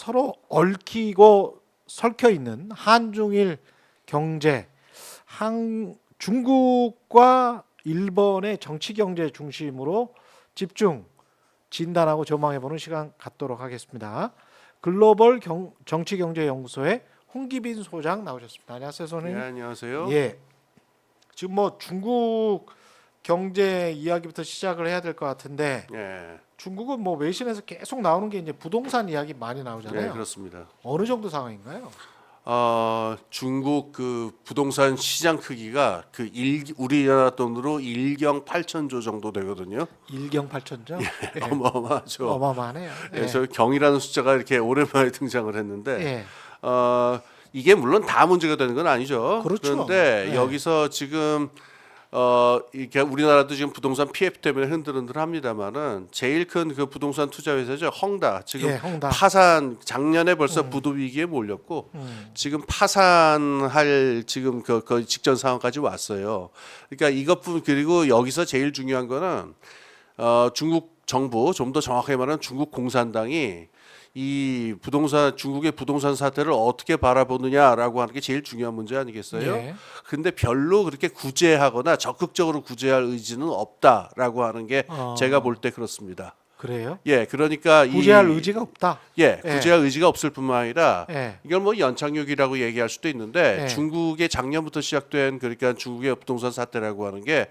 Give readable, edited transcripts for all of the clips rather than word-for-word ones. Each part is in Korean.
서로 얽히고 설켜 있는 한중일 경제, 중국과 일본의 정치 경제 중심으로 집중 진단하고 전망해보는 시간 갖도록 하겠습니다. 글로벌 정치경제연구소의 홍기빈 소장 나오셨습니다. 안녕하세요, 선생님. 네, 안녕하세요. 예, 지금 뭐 중국 경제 이야기부터 시작을 해야 될 것 같은데 예, 중국은 뭐 외신에서 계속 나오는 게 이제 부동산 이야기 많이 나오잖아요. 네, 그렇습니다. 어느 정도 상황인가요? 중국 그 부동산 시장 크기가 우리나라 돈으로 1경 8천조 정도 되거든요. 일경 8천조? 예. 어마어마하죠. 어마어마하네요. 예, 저 경이라는 숫자가 이렇게 오랜만에 등장을 했는데, 예. 이게 물론 다 문제가 되는 건 아니죠. 그렇죠. 그런데 예. 여기서 지금 이게 우리나라도 지금 부동산 PF 때문에 흔들흔들합니다만은 제일 큰 그 부동산 투자 회사죠, 헝다. 지금 예, 헝다. 파산 작년에 벌써 부도 위기에 몰렸고 지금 파산할 지금 그 직전 상황까지 왔어요. 그러니까 이것뿐 그리고 여기서 제일 중요한 거는 중국 정부 좀 더 정확하게 말하면 중국 공산당이 이 중국의 부동산 사태를 어떻게 바라보느냐라고 하는 게 제일 중요한 문제 아니겠어요? 예. 근데 별로 그렇게 구제하거나 적극적으로 구제할 의지는 없다라고 하는 게 제가 볼 때 그렇습니다. 그래요? 예, 그러니까 구제할 의지가 없다. 예, 예. 구제할 의지가 없을 뿐만 아니라 예. 이걸 뭐 연착륙이라고 얘기할 수도 있는데 예. 중국의 작년부터 시작된 그러니까 중국의 부동산 사태라고 하는 게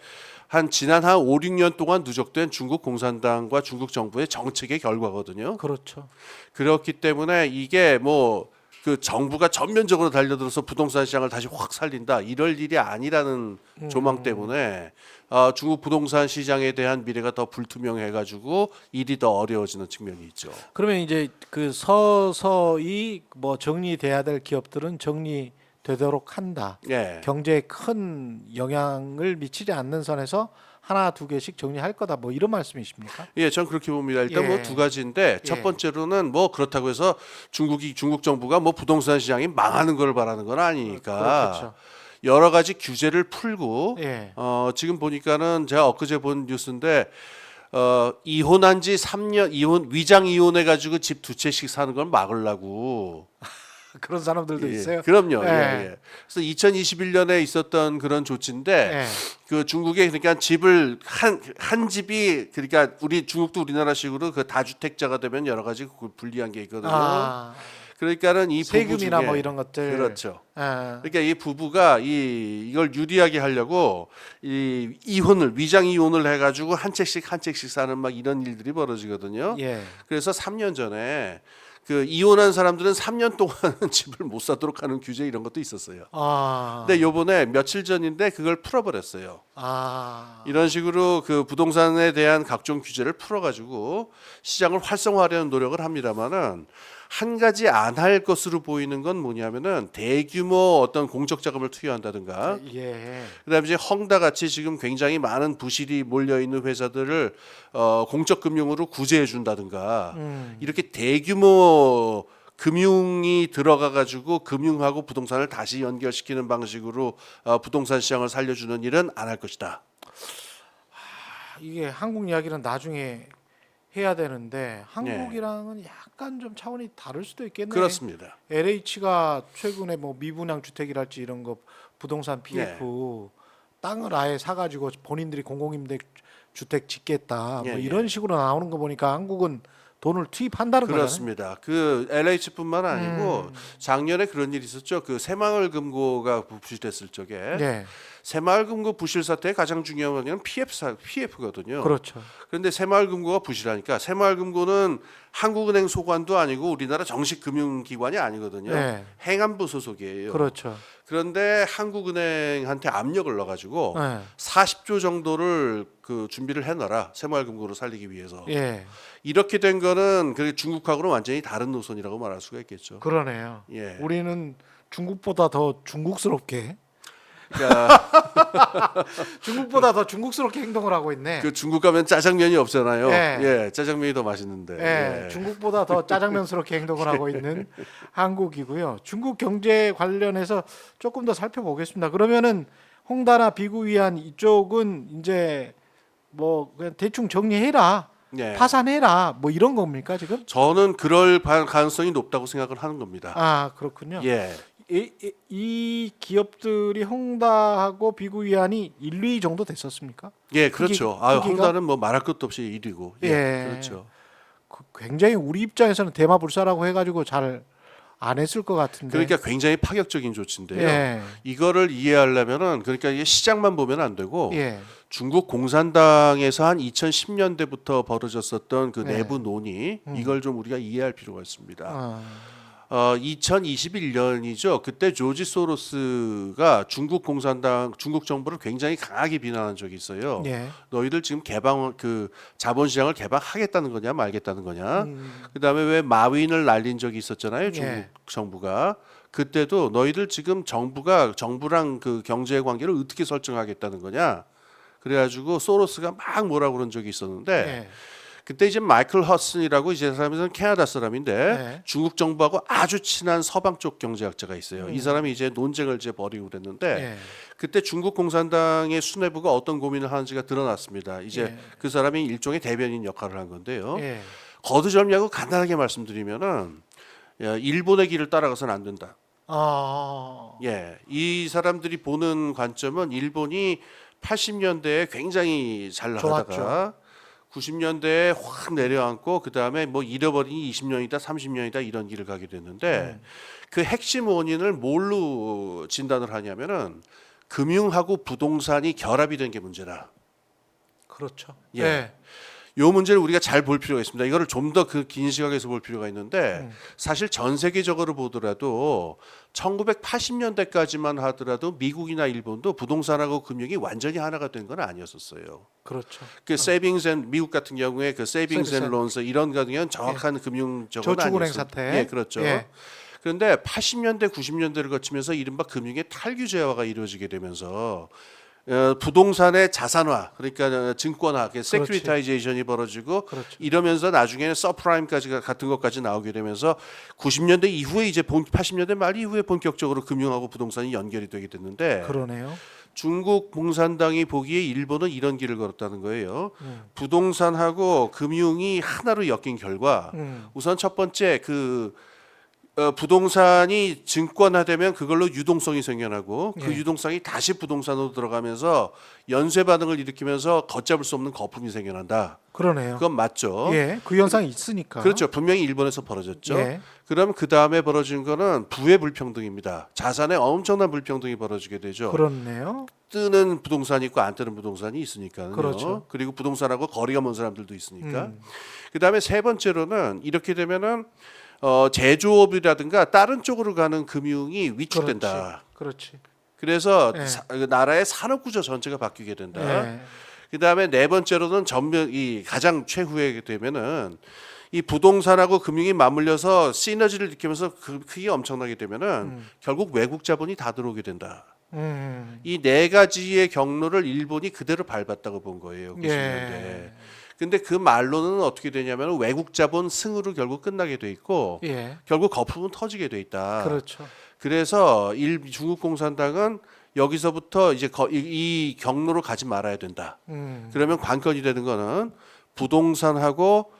지난 한 5, 6년 동안 누적된 중국 공산당과 중국 정부의 정책의 결과거든요. 그렇죠. 그렇기 때문에 이게 뭐 그 정부가 전면적으로 달려들어서 부동산 시장을 다시 확 살린다 이럴 일이 아니라는 조망 때문에 중국 부동산 시장에 대한 미래가 더 불투명해가지고 일이 더 어려워지는 측면이 있죠. 그러면 이제 그 서서히 뭐 정리돼야 될 기업들은 정리되도록 한다. 예. 경제에 큰 영향을 미치지 않는 선에서 하나 두 개씩 정리할 거다. 뭐 이런 말씀이십니까? 예, 전 그렇게 봅니다. 일단 예. 뭐 두 가지인데 예. 첫 번째로는 뭐 그렇다고 해서 중국 정부가 뭐 부동산 시장이 망하는 걸 바라는 건 아니니까 그렇겠죠. 여러 가지 규제를 풀고 예. 지금 보니까는 제가 엊그제 본 뉴스인데 이혼한 지 3년 위장 이혼해 가지고 집 두 채씩 사는 걸 막으려고 그런 사람들도 예, 있어요. 그럼요. 예. 예. 그래서 2021년에 있었던 그런 조치인데 예. 그 중국에 그러니까 집을 한 집이 그러니까 중국도 우리나라식으로 그 다주택자가 되면 여러 가지 불리한 게 있거든요. 아, 그러니까는 이 부부 세금이나 중에 뭐 이런 것들. 그렇죠. 예. 그러니까 이 부부가 이걸 유리하게 하려고 위장 이혼을 해가지고 한 채씩 사는 막 이런 일들이 벌어지거든요. 예. 그래서 3년 전에 그 이혼한 사람들은 3년 동안은 집을 못 사도록 하는 규제 이런 것도 있었어요. 아. 근데 요번에 며칠 전인데 그걸 풀어버렸어요. 아. 이런 식으로 그 부동산에 대한 각종 규제를 풀어가지고 시장을 활성화하려는 노력을 합니다만은 한 가지 안 할 것으로 보이는 건 뭐냐면은 대규모 어떤 공적 자금을 투여한다든가 예. 그다음에 이제 헝다 같이 지금 굉장히 많은 부실이 몰려 있는 회사들을 공적 금융으로 구제해 준다든가 이렇게 대규모 금융이 들어가 가지고 금융하고 부동산을 다시 연결시키는 방식으로 부동산 시장을 살려주는 일은 안 할 것이다. 이게 한국 이야기는 나중에 해야 되는데 한국이랑은 약간 좀 차원이 다를 수도 있겠네요. 그렇습니다. LH가 최근에 뭐 미분양 주택이랄지 이런 거 부동산 PF 땅을 아예 사가지고 본인들이 공공임대 주택 짓겠다 뭐 이런 식으로 나오는 거 보니까 한국은 돈을 투입한다는 거잖아요. 그렇습니다. 그 LH뿐만 아니고 작년에 그런 일이 있었죠. 그 새마을금고가 부실됐을 적에 네, 새마을금고 부실 사태의 가장 중요한 건 PF거든요. 그렇죠. 그런데 새마을금고가 부실하니까 새마을금고는 한국은행 소관도 아니고 우리나라 정식 금융기관이 아니거든요. 네. 행안부 소속이에요. 그렇죠. 그런데 한국은행한테 압력을 넣어가지고 네. 40조 정도를 그 준비를 해놔라 새마을금고를 살리기 위해서. 예, 이렇게 된 거는 그 중국하고는 완전히 다른 노선이라고 말할 수가 있겠죠. 그러네요. 예. 우리는 중국보다 더 중국스럽게 그러니까 중국보다 더 중국스럽게 행동을 하고 있네. 그 중국 가면 짜장면이 없잖아요. 예. 예, 짜장면이 더 맛있는데. 예, 예. 중국보다 더 짜장면스럽게 행동을 하고 있는 한국이고요. 중국 경제 관련해서 조금 더 살펴보겠습니다. 그러면은 홍다나 비구 위안 이쪽은 이제 뭐 그냥 대충 정리해라. 예. 파산해라 뭐 이런 겁니까 지금? 저는 그럴 가능성이 높다고 생각을 하는 겁니다. 아 그렇군요. 예. 이 기업들이 헝다하고 비구이안이 1, 2 정도 됐었습니까? 예, 그렇죠. 크기가? 헝다는 뭐 말할 것도 없이 1위고. 예, 예. 그렇죠. 굉장히 우리 입장에서는 대마불사라고 해가지고 잘 안 했을 것 같은데. 그러니까 굉장히 파격적인 조치인데요. 예. 이거를 이해하려면은 그러니까 이게 시장만 보면 안 되고 예. 중국 공산당에서 한 2010년대부터 벌어졌었던 그 네. 내부 논의 이걸 좀 우리가 이해할 필요가 있습니다. 아, 2021년이죠. 그때 조지 소로스가 중국 공산당, 중국 정부를 굉장히 강하게 비난한 적이 있어요. 예. 너희들 지금 그 자본시장을 개방하겠다는 거냐 말겠다는 거냐. 음. 그다음에 왜 마윈을 날린 적이 있었잖아요. 중국 예. 정부가. 그때도 너희들 지금 정부랑 그 경제 관계를 어떻게 설정하겠다는 거냐. 그래가지고 소로스가 막 뭐라 그런 적이 있었는데 예. 그때 이제 마이클 허슨이라고 이제 사람은 캐나다 사람인데 네. 중국 정부하고 아주 친한 서방 쪽 경제학자가 있어요. 이 사람이 이제 논쟁을 이제 벌이고 그랬는데 예. 그때 중국 공산당의 수뇌부가 어떤 고민을 하는지가 드러났습니다. 이제 예. 그 사람이 일종의 대변인 역할을 한 건데요. 예. 거두절미하고 간단하게 말씀드리면은 일본의 길을 따라가서는 안 된다. 아. 예, 이 사람들이 보는 관점은 일본이 80년대에 굉장히 잘 나가다가 좋았죠. 90년대에 확 내려앉고 그 다음에 뭐 잃어버린 20년이다, 30년이다 이런 길을 가게 됐는데 그 핵심 원인을 뭘로 진단을 하냐면은 금융하고 부동산이 결합이 된 게 문제다. 그렇죠. 예. 예. 요 문제를 우리가 잘 볼 필요가 있습니다. 이거를 좀 더 그 긴 시각에서 볼 필요가 있는데 사실 전 세계적으로 보더라도 1980년대까지만 하더라도 미국이나 일본도 부동산하고 금융이 완전히 하나가 된 건 아니었었어요. 그렇죠. 그 세이빙스 앤 미국 같은 경우에 그 세이빙스 앤 론스 이런 같은 경우는 정확한 금융적으로 저축은행 사태. 예, 그렇죠. 예. 그런데 80년대 90년대를 거치면서 이른바 금융의 탈규제화가 이루어지게 되면서 부동산의 자산화, 그러니까 증권화, 세큐리타이제이션이 벌어지고 그렇죠. 이러면서 나중에는 서프라임까지 같은 것까지 나오게 되면서 90년대 이후에 이제 80년대 말 이후에 본격적으로 금융하고 부동산이 연결이 되게 됐는데 그러네요. 중국 공산당이 보기에 일본은 이런 길을 걸었다는 거예요. 부동산하고 금융이 하나로 엮인 결과 우선 첫 번째 부동산이 증권화되면 그걸로 유동성이 생겨나고 그 예. 유동성이 다시 부동산으로 들어가면서 연쇄 반응을 일으키면서 걷잡을 수 없는 거품이 생겨난다. 그러네요. 그건 맞죠. 예. 그 현상이 있으니까. 그렇죠. 분명히 일본에서 벌어졌죠. 예. 그럼 그 다음에 벌어진 거는 부의 불평등입니다. 자산의 엄청난 불평등이 벌어지게 되죠. 그렇네요. 뜨는 부동산이 있고 안 뜨는 부동산이 있으니까요. 그렇죠. 그리고 부동산하고 거리가 먼 사람들도 있으니까. 그 다음에 세 번째로는 이렇게 되면은 제조업이라든가 다른 쪽으로 가는 금융이 위축된다. 그렇지. 그래서 예. 그 나라의 산업 구조 전체가 바뀌게 된다. 예. 그다음에 네 번째로는 이 가장 최후에 되면은 이 부동산하고 금융이 맞물려서 시너지를 느끼면서 크게 엄청나게 되면은 결국 외국 자본이 다 들어오게 된다. 이 네 가지의 경로를 일본이 그대로 밟았다고 본 거예요. 90년대. 예. 근데 그 말로는 어떻게 되냐면 외국 자본 승으로 결국 끝나게 돼 있고 예. 결국 거품은 터지게 돼 있다. 그렇죠. 그래서 중국 공산당은 여기서부터 이제 이 경로로 가지 말아야 된다. 그러면 관건이 되는 거는 부동산하고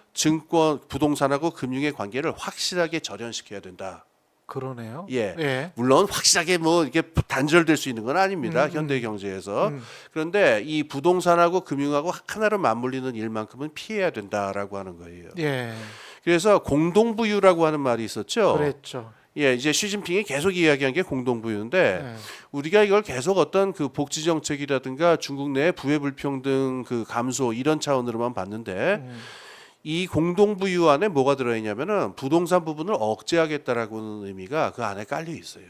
부동산하고 금융의 관계를 확실하게 절연시켜야 된다. 그러네요. 예. 예. 물론 확실하게 뭐 이게 단절될 수 있는 건 아닙니다. 현대 경제에서. 그런데 이 부동산하고 금융하고 하나로 맞물리는 일만큼은 피해야 된다라고 하는 거예요. 예. 그래서 공동부유라고 하는 말이 있었죠. 그랬죠. 예, 이제 시진핑이 계속 이야기한 게 공동부유인데 예. 우리가 이걸 계속 어떤 그 복지 정책이라든가 중국 내 부의 불평등 그 감소 이런 차원으로만 봤는데 이 공동부유 안에 뭐가 들어있냐면은 부동산 부분을 억제하겠다라고는 의미가 그 안에 깔려 있어요.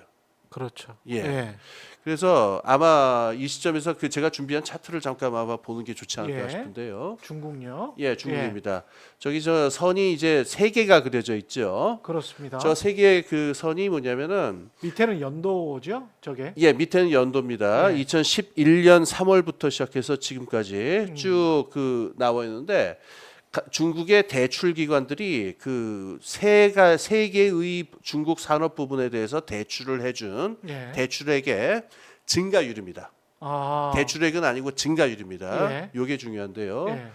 그렇죠. 예. 예. 그래서 아마 이 시점에서 그 제가 준비한 차트를 잠깐 아마 보는 게 좋지 않을까 예. 싶은데요. 중국요? 예, 중국입니다. 저기 저 선이 이제 세 개가 그려져 있죠. 그렇습니다. 저 세 개의 그 선이 뭐냐면은 밑에는 연도죠? 저게. 예, 밑에는 연도입니다. 예. 2011년 3월부터 시작해서 지금까지 쭉 그 나와 있는데 중국의 대출 기관들이 그 세 개의 중국 산업 부분에 대해서 대출을 해준 예. 대출액의 증가율입니다. 아. 대출액은 아니고 증가율입니다. 예. 요게 중요한데요. 예.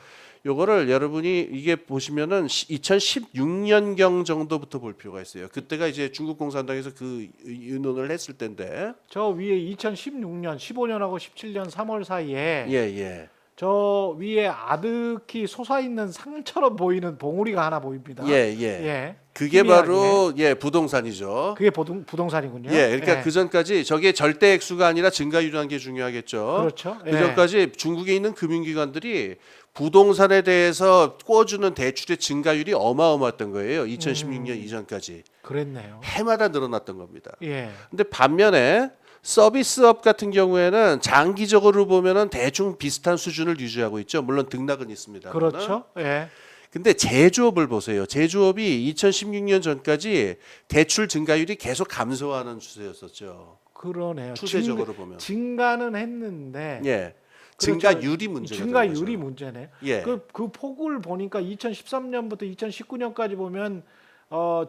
요거를 여러분이 이게 보시면은 2016년경 정도부터 볼 필요가 있어요. 그때가 이제 중국 공산당에서 그 의논을 했을 때인데. 저 위에 2016년, 15년하고 17년 3월 사이에 예, 예. 저 위에 아득히 솟아있는 상처럼 보이는 봉우리가 하나 보입니다. 예, 예. 예. 그게 희미하게. 바로 예, 부동산이죠. 그게 부동산이군요. 예, 그러니까 그 전까지 저게 절대 액수가 아니라 증가율이라는 게 중요하겠죠. 그렇죠. 그 전까지 중국에 있는 금융기관들이 부동산에 대해서 꿔주는 대출의 증가율이 어마어마했던 거예요. 2016년 이전까지 그랬네요. 해마다 늘어났던 겁니다. 예. 근데 반면에 서비스업 같은 경우에는 장기적으로 보면은 대충 비슷한 수준을 유지하고 있죠. 물론 등락은 있습니다. 그렇죠. 예. 근데 제조업을 보세요. 제조업이 2016년 전까지 대출 증가율이 계속 감소하는 추세였었죠. 그러네요. 추세적으로 보면. 증가는 했는데 예. 그렇죠. 증가율이 문제가 증가율이 문제네. 예. 그 폭을 보니까 2013년부터 2019년까지 보면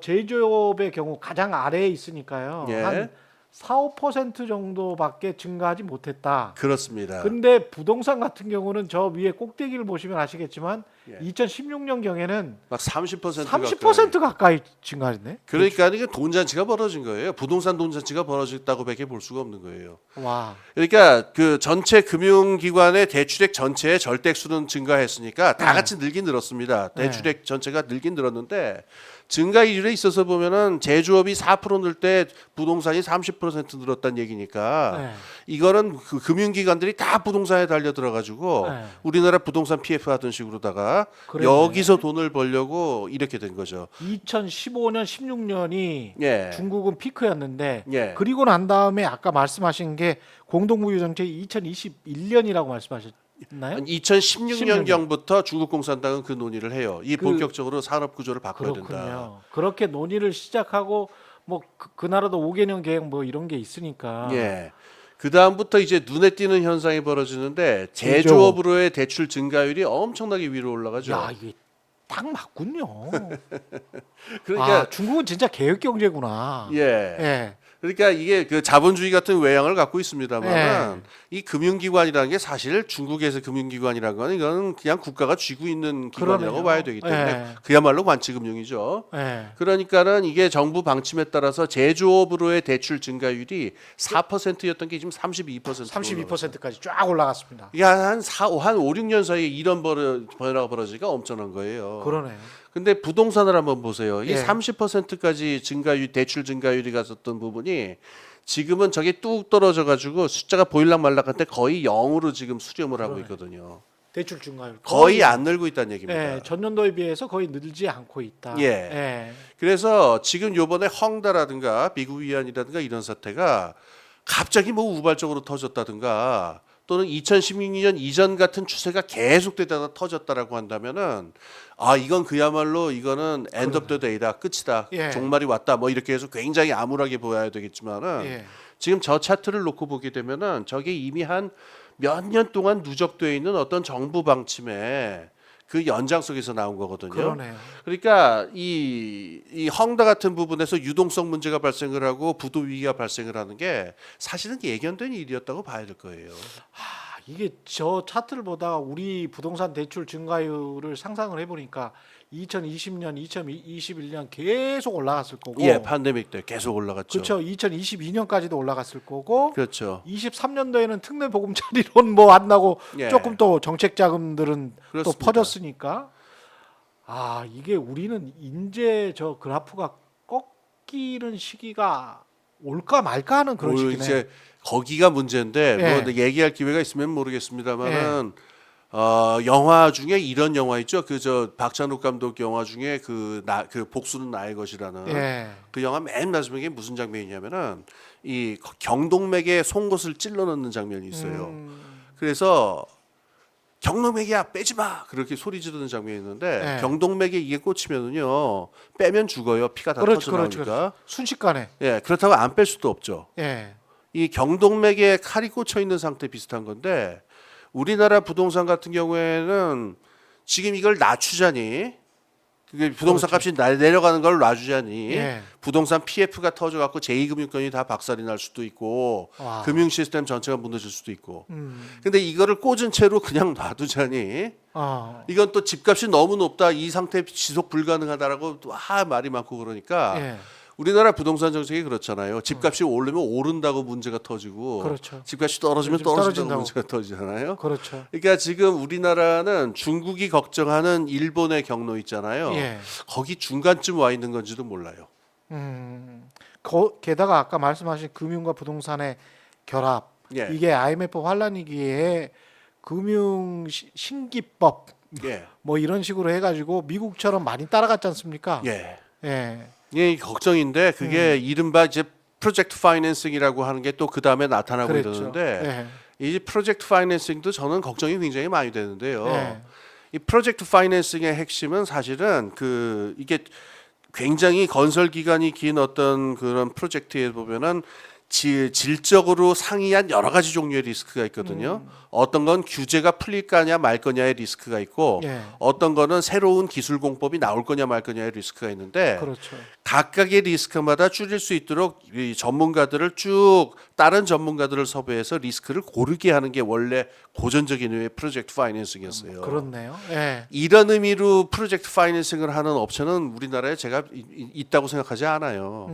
제조업의 경우 가장 아래에 있으니까요. 예. 한 4, 5% 정도밖에 증가하지 못했다. 그렇습니다. 근데 부동산 같은 경우는 저 위에 꼭대기를 보시면 아시겠지만 예. 2016년 경에는 막 30% 30% 가까이 증가했네. 그러니까 이게 돈잔치가 벌어진 거예요. 부동산 돈잔치가 벌어졌다고밖에 볼 수가 없는 거예요. 와. 그러니까 그 전체 금융기관의 대출액 전체의 절대액수는 증가했으니까 다 같이 늘긴 늘었습니다. 대출액 전체가 늘긴 늘었는데 증가율에 있어서 보면은 제조업이 4% 늘 때 부동산이 30% 늘었다는 얘기니까 네. 이거는 그 금융기관들이 다 부동산에 달려 들어가지고 네. 우리나라 부동산 PF 하던 식으로다가 그랬네. 여기서 돈을 벌려고 이렇게 된 거죠. 2015년, 16년이 예. 중국은 피크였는데 예. 그리고 난 다음에 아까 말씀하신 게 공동무유 정책이 2021년이라고 말씀하셨나요? 2016년경부터 중국 공산당은 그 논의를 해요. 이 본격적으로 산업 구조를 바꿔야 된다. 그렇군요. 그렇게 논의를 시작하고 뭐 그 나라도 5개년 계획 뭐 이런 게 있으니까. 예. 그 다음부터 이제 눈에 띄는 현상이 벌어지는데 제조업으로의 대출 증가율이 엄청나게 위로 올라가죠. 야, 이게 딱 맞군요. 그러니까 중국은 진짜 계획 경제구나. 예. 예. 그러니까 이게 그 자본주의 같은 외양을 갖고 있습니다만 네. 이 금융기관이라는 게 사실 중국에서 금융기관이라는 건 이건 그냥 국가가 쥐고 있는 기관이라고 그러네요. 봐야 되기 때문에 네. 그야말로 관치금융이죠. 예. 그러니까는 이게 정부 방침에 따라서 제조업으로의 대출 증가율이 4%였던 게 지금 32%. 32%까지 쫙 올라갔습니다. 이게 한 5, 6년 사이에 이런 변화가 벌어지기가 엄청난 거예요. 그러네요. 근데 부동산을 한번 보세요. 이 예. 30%까지 증가율, 대출 증가율이 갔었던 부분이 지금은 저게 뚝 떨어져 가지고 숫자가 보일락 말락할 때 거의 0으로 지금 수렴을 하고 있거든요. 대출 증가율 거의 안 늘고 있다는 얘기입니다. 예, 전년도에 비해서 거의 늘지 않고 있다. 예. 예. 그래서 지금 요번에 헝다라든가 미국 위안이라든가 이런 사태가 갑자기 뭐 우발적으로 터졌다든가 또는 2016년 이전 같은 추세가 계속되다가 터졌다라고 한다면은 이건 그야말로 이거는 end of the day다, 끝이다, 예. 종말이 왔다, 뭐 이렇게 해서 굉장히 암울하게 보여야 되겠지만은 예. 지금 저 차트를 놓고 보게 되면은 저게 이미 한 몇 년 동안 누적되어 있는 어떤 정부 방침에 그 연장 속에서 나온 거거든요. 그러네요. 그러니까 이 헝다 같은 부분에서 유동성 문제가 발생을 하고 부도 위기가 발생을 하는 게 사실은 예견된 일이었다고 봐야 될 거예요. 이게 저 차트를 보다가 우리 부동산 대출 증가율을 상상을 해보니까 2020년, 2021년 계속 올라갔을 거고, 예, 팬데믹 때 계속 올라갔죠. 그렇죠. 2022년까지도 올라갔을 거고, 그렇죠. 23년도에는 특례 보금자리론 뭐 안 나고 예. 조금 또 정책 자금들은 또 그렇습니다. 퍼졌으니까, 이게 우리는 이제 저 그래프가 꺾이는 시기가 올까 말까 하는 그런 시기네. 이제 거기가 문제인데 예. 뭐 얘기할 기회가 있으면 모르겠습니다만은 영화 중에 이런 영화 있죠. 그 저 박찬욱 감독 영화 중에 그 복수는 나의 것이라는 예. 그 영화 맨 마지막에 무슨 장면이냐면은 이 경동맥에 송곳을 찔러 넣는 장면이 있어요. 그래서 경동맥이야 빼지 마 그렇게 소리 지르는 장면이 있는데 예. 경동맥에 이게 꽂히면은요 빼면 죽어요. 피가 다 그렇죠, 터져 그렇죠, 나오니까. 순식간에. 예, 그렇다고 안 뺄 수도 없죠. 예. 이 경동맥에 칼이 꽂혀 있는 상태 비슷한 건데 우리나라 부동산 같은 경우에는 지금 이걸 낮추자니 그게 부동산 값이 내려가는 걸 놔주자니 예. 부동산 PF가 터져갖고 제2금융권이 다 박살이 날 수도 있고 와. 금융 시스템 전체가 무너질 수도 있고. 근데 이거를 꽂은 채로 그냥 놔두자니 이건 또 집값이 너무 높다 이 상태 지속 불가능하다라고 또 말이 많고 그러니까 예. 우리나라 부동산 정책이 그렇잖아요. 집값이 오르면 오른다고 문제가 터지고 그렇죠. 집값이 떨어지면 요즘 떨어진다고 떨어진다고. 문제가 터지잖아요. 그렇죠. 그러니까 지금 우리나라는 중국이 걱정하는 일본의 경로 있잖아요. 예. 거기 중간쯤 와 있는 건지도 몰라요. 게다가 아까 말씀하신 금융과 부동산의 결합, 예. 이게 IMF 환란 위기에 금융 신기법 예. 뭐 이런 식으로 해가지고 미국처럼 많이 따라갔지 않습니까? 예. 예. 예, 걱정인데 그게 이른바 이제 프로젝트 파이낸싱이라고 하는 게 또 그 다음에 나타나고 그랬죠. 이러는데 예. 이 프로젝트 파이낸싱도 저는 걱정이 굉장히 많이 되는데요. 예. 이 프로젝트 파이낸싱의 핵심은 사실은 이게 굉장히 건설 기간이 긴 어떤 그런 프로젝트에 보면은 질적으로 상이한 여러 가지 종류의 리스크가 있거든요. 어떤 건 규제가 풀릴 거냐 말 거냐의 리스크가 있고 예. 어떤 거는 새로운 기술 공법이 나올 거냐 말 거냐의 리스크가 있는데 그렇죠. 각각의 리스크마다 줄일 수 있도록 이 전문가들을 쭉 다른 전문가들을 섭외해서 리스크를 고르게 하는 게 원래 고전적인 의미의 프로젝트 파이낸싱이었어요. 그렇네요. 예. 이런 의미로 프로젝트 파이낸싱을 하는 업체는 우리나라에 제가 있다고 생각하지 않아요.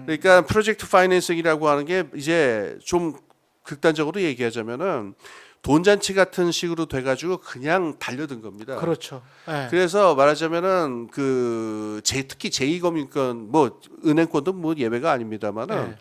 그러니까 프로젝트 파이낸싱이라고 하는 게 이제 좀 극단적으로 얘기하자면은 돈잔치 같은 식으로 돼가지고 그냥 달려든 겁니다. 그렇죠. 예. 그래서 말하자면은 특히 제2금융권 뭐 은행권도 뭐 예외가 아닙니다만은 네.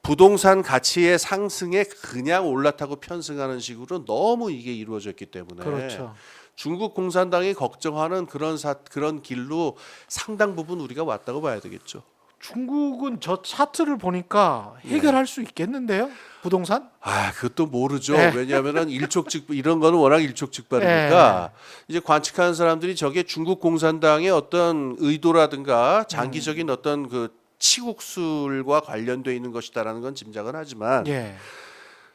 부동산 가치의 상승에 그냥 올라타고 편승하는 식으로 너무 이게 이루어졌기 때문에 그렇죠. 중국 공산당이 걱정하는 그런 길로 상당 부분 우리가 왔다고 봐야 되겠죠. 중국은 저 차트를 보니까 해결할 수 있겠는데요? 부동산? 그것도 모르죠. 네. 왜냐하면은 이런 거는 워낙 일촉즉발이니까 이제 관측하는 사람들이 저게 중국 공산당의 어떤 의도라든가 장기적인 어떤 치국술과 관련돼 있는 것이다라는 건 짐작은 하지만 예.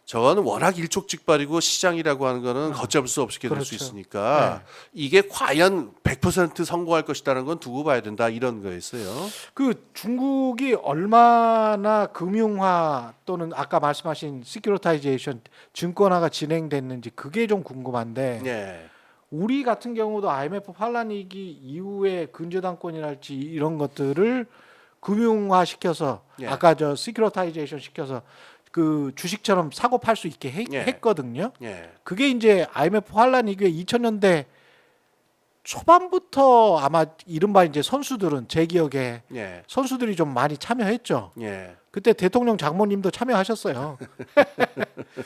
저거는 워낙 일촉즉발이고 시장이라고 하는 거는 걷잡을 수 없게 될 수 그렇죠. 있으니까 이게 과연 100% 성공할 것이다라는 건 두고 봐야 된다 이런 거였어요. 중국이 얼마나 금융화 또는 아까 말씀하신 시큐리타이제이션 증권화가 진행됐는지 그게 좀 궁금한데 예. 우리 같은 경우도 IMF 환란 위기 이후에 근저당권이랄지 이런 것들을 금융화 시켜서 예. 아까 저 시큐리타이제이션 시켜서 주식처럼 사고 팔 수 있게 예. 했거든요. 예. 그게 이제 IMF 환란 이후에 2000년대 초반부터 아마 이른바 이제 선수들은 제 기억에 예. 선수들이 좀 많이 참여했죠. 예. 그때 대통령 장모님도 참여하셨어요.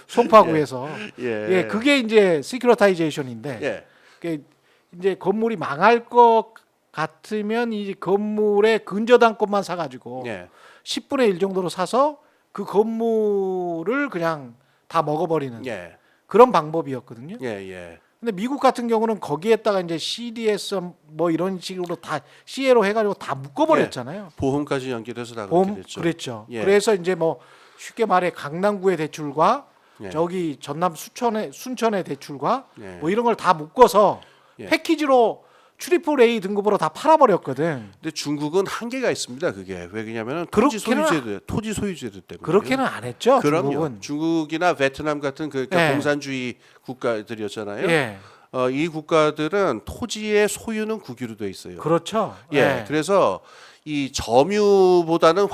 송파구에서. 예. 그게 이제 시큐리타이제이션인데 예. 그게 이제 건물이 망할 것 같으면 이 건물의 근저당권만 사가지고 예. 10분의 1 정도로 사서 그 건물을 그냥 다 먹어버리는 예. 그런 방법이었거든요. 예. 예. 근데 미국 같은 경우는 거기에다가 이제 CDS 뭐 이런 식으로 다 CL로 해가지고 다 묶어버렸잖아요. 보험까지 연결해서 다 그렇게 보험 됐죠. 그랬죠. 예. 그래서 이제 뭐 쉽게 말해 강남구의 대출과 예. 저기 전남 순천의 대출과 예. 뭐 이런 걸 다 묶어서 예. 패키지로 트리플 A 등급으로 다 팔아버렸거든. 근데 중국은 한계가 있습니다. 그게 왜냐하면 그렇게는 토지 소유제도 때문에. 그렇게는 안 했죠. 그럼요. 중국은. 중국이나 베트남 같은 예. 공산주의 국가들이었잖아요. 예, 이 국가들은 토지의 소유는 국유로 돼 있어요. 그렇죠. 예. 그래서 이 점유보다는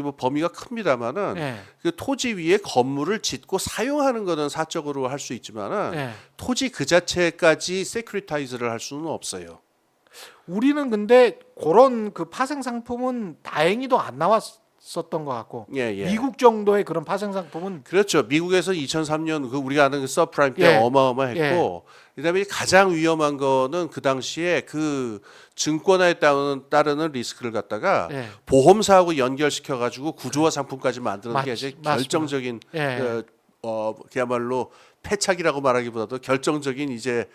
뭐 범위가 큽니다만은 예, 그 토지 위에 건물을 짓고 사용하는 거는 사적으로 할 수 있지만은 예. 토지 그 자체까지 세큐리타이즈를 할 수는 없어요. 우리는 근데 그런 파생 상품은 다행히도 안 나왔었던 것 같고 예, 예. 미국 정도의 그런 파생 상품은 그렇죠. 미국에서 2003년 우리가 아는 서프라임 때 예. 어마어마했고 그다음에 가장 위험한 거는 그 당시에 증권화에 따르는 리스크를 갖다가 예. 보험사하고 연결시켜 가지고 구조화 상품까지 만드는 게 이제 맞습니다. 결정적인 예. 그야말로 패착이라고 말하기보다도 결정적인 이제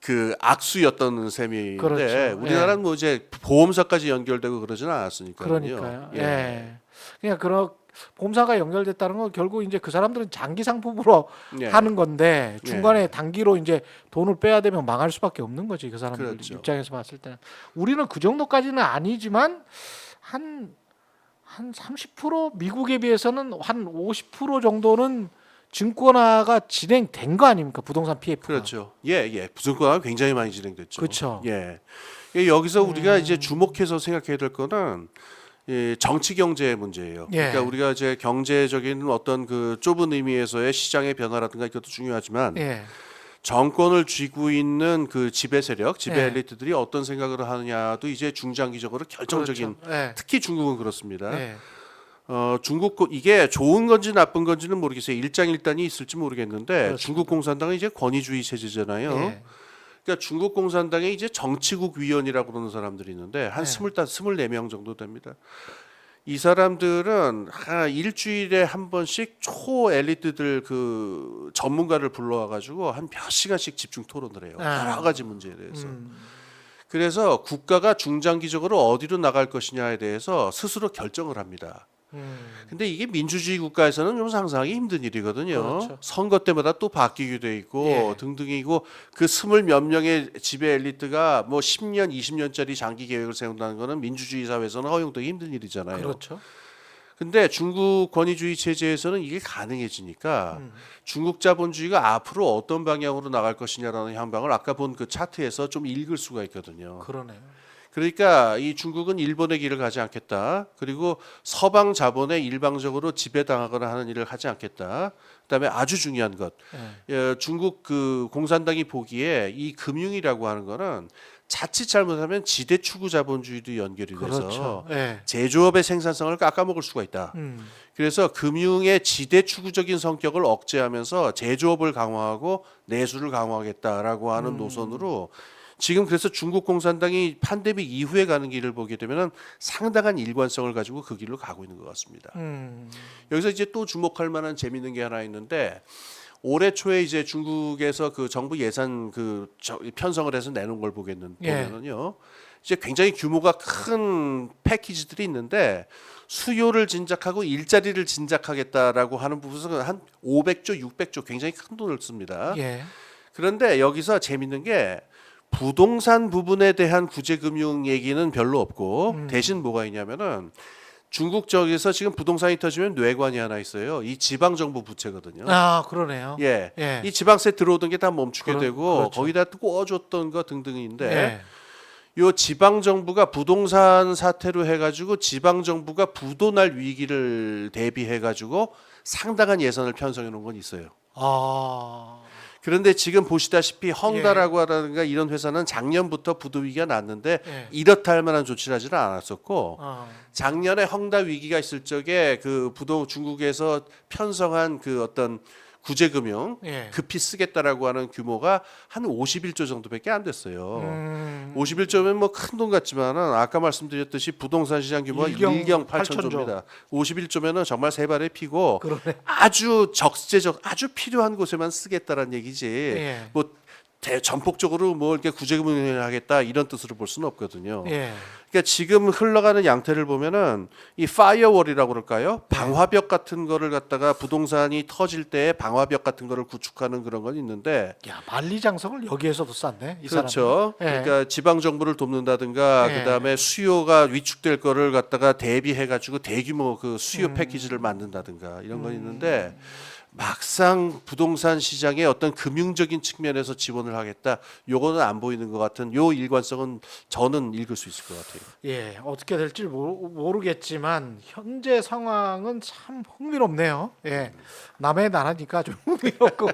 그 악수였던 셈인데 그렇죠. 우리나라는 뭐 이제 보험사까지 연결되고 그러지는 않았으니까요. 그러니까요. 예. 그냥 그런 보험사가 연결됐다는 건 결국 이제 그 사람들은 장기 상품으로 예. 하는 건데 중간에 단기로 이제 돈을 빼야 되면 망할 수밖에 없는 거지 그 사람들 그렇죠. 입장에서 봤을 때는. 우리는 그 정도까지는 아니지만 한 30% 미국에 비해서는 한 50% 정도는 증권화가 진행된 거 아닙니까? 부동산 PF가. 그렇죠. 예. 부동산화가 굉장히 많이 진행됐죠. 그렇죠. 예. 여기서 우리가 이제 주목해서 생각해야 될 거는 정치 경제의 문제예요. 예. 그러니까 우리가 이제 경제적인 어떤 그 좁은 의미에서의 시장의 변화라든가 이것도 중요하지만 예. 정권을 쥐고 있는 그 지배 세력, 지배 예. 엘리트들이 어떤 생각을 하느냐도 이제 중장기적으로 결정적인. 그렇죠. 예. 특히 중국은 그렇습니다. 예. 이게 좋은 건지 나쁜 건지는 모르겠어요. 일장일단이 있을지 모르겠는데 그렇습니다. 중국 공산당은 이제 권위주의 체제잖아요. 예. 그러니까 중국 공산당에 이제 정치국 위원이라고 그러는 사람들이 있는데 한 네. 24명 정도 됩니다. 이 사람들은 한 일주일에 한 번씩 초 엘리트들 그 전문가를 불러와 가지고 한 몇 시간씩 집중 토론을 해요. 여러 가지 문제에 대해서. 그래서 국가가 중장기적으로 어디로 나갈 것이냐에 대해서 스스로 결정을 합니다. 근데 이게 민주주의 국가에서는 좀 상상하기 힘든 일이거든요. 그렇죠. 선거 때마다 또 바뀌기도 돼 있고 예. 등등이고 그 스물 몇 명의 지배 엘리트가 뭐 10년, 20년짜리 장기 계획을 세운다는 거는 민주주의 사회에서는 허용되기 힘든 일이잖아요. 그렇죠. 근데 중국 권위주의 체제에서는 이게 가능해지니까 중국 자본주의가 앞으로 어떤 방향으로 나갈 것이냐라는 향방을 아까 본 그 차트에서 좀 읽을 수가 있거든요. 그러네요. 그러니까 이 중국은 일본의 길을 가지 않겠다. 그리고 서방 자본에 일방적으로 지배당하거나 하는 일을 하지 않겠다. 그다음에 아주 중요한 것, 중국 그 공산당이 보기에 이 금융이라고 하는 거는 자칫 잘못하면 지대 추구 자본주의도 연결이 돼서 그렇죠. 예. 제조업의 생산성을 깎아먹을 수가 있다. 그래서 금융의 지대 추구적인 성격을 억제하면서 제조업을 강화하고 내수를 강화하겠다라고 하는 노선으로 지금 그래서 중국 공산당이 팬데믹 이후에 가는 길을 보게 되면은 상당한 일관성을 가지고 그 길로 가고 있는 것 같습니다. 여기서 이제 또 주목할 만한 재미있는 게 하나 있는데 올해 초에 이제 중국에서 그 정부 예산 편성을 해서 내놓은 걸 보면은요. 이제 굉장히 규모가 큰 패키지들이 있는데 수요를 진작하고 일자리를 진작하겠다라고 하는 부분에서 한 500조, 600조 굉장히 큰 돈을 씁니다. 예. 그런데 여기서 재밌는 게 부동산 부분에 대한 구제금융 얘기는 별로 없고 대신 뭐가 있냐면은 중국 쪽에서 지금 부동산이 터지면 뇌관이 하나 있어요. 이 지방 정부 부채거든요. 아, 그러네요. 예. 예. 이 지방세 들어오던 게 다 멈추게 되고 그렇죠. 거기다 꽂아줬던 거 등등인데 예. 요 지방 정부가 부동산 사태로 해가지고 지방 정부가 부도날 위기를 대비해가지고 상당한 예산을 편성해 놓은 건 있어요. 아. 그런데 지금 보시다시피 헝다라고 하라든가 이런 회사는 작년부터 부도 위기가 났는데 예. 이렇다 할 만한 조치를 하지는 않았었고 어. 작년에 헝다 위기가 있을 적에 그 중국에서 편성한 그 어떤 구제금융 예. 급히 쓰겠다라고 하는 규모가 한 51조 정도밖에 안 됐어요. 51조면 뭐 큰 돈 같지만은 아까 말씀드렸듯이 부동산 시장 규모가 일경 8천조입니다. 51조면은 정말 세 발에 피고 그러네. 아주 적재적 아주 필요한 곳에만 쓰겠다라는 얘기지. 예. 뭐 전폭적으로 뭐 이렇게 구제금융을 하겠다 이런 뜻으로 볼 수는 없거든요. 예. 그러니까 지금 흘러가는 양태를 보면은 이 파이어월이라고 그럴까요? 방화벽 같은 거를 갖다가 부동산이 터질 때 방화벽 같은 거를 구축하는 그런 건 있는데 야, 만리장성을 여기에서도 쌌네. 이 그렇죠. 사람은. 예. 그러니까 지방 정부를 돕는다든가 예. 그다음에 수요가 위축될 거를 갖다가 대비해 가지고 대규모 그 수요 패키지를 만든다든가 이런 건 있는데 막상 부동산 시장의 어떤 금융적인 측면에서 지원을 하겠다. 요거는 안 보이는 것 같은 요 일관성은 저는 읽을 수 있을 것 같아요. 예, 어떻게 될지 모르겠지만 현재 상황은 참 흥미롭네요. 예, 남의 나라니까 좀 흥미롭고